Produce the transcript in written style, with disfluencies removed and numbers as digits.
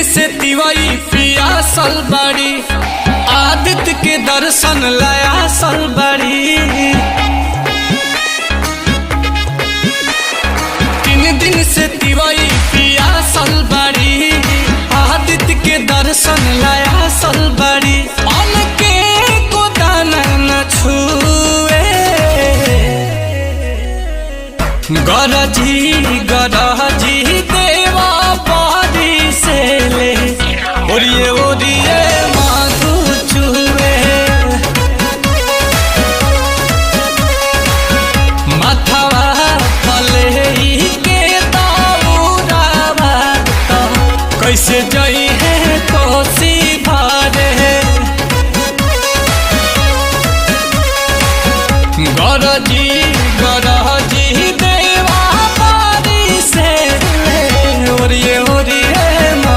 से तिवई पियासल बड़ी, आदित्य के दर्शन लाया सल बड़ी। 3 दिन से तिवई पियासल बड़ी, आदित्य के दर्शन लाया सल बड़ी। अन्न के को दाना न छुए, गरजी गरजी देवा पारी से ले, ओरिए माधु चुए। माथवा फले के दाऊरावा तो कैसे जई है कोसी भारे। गरजी गरजी देवा पारी से ले, ओरिए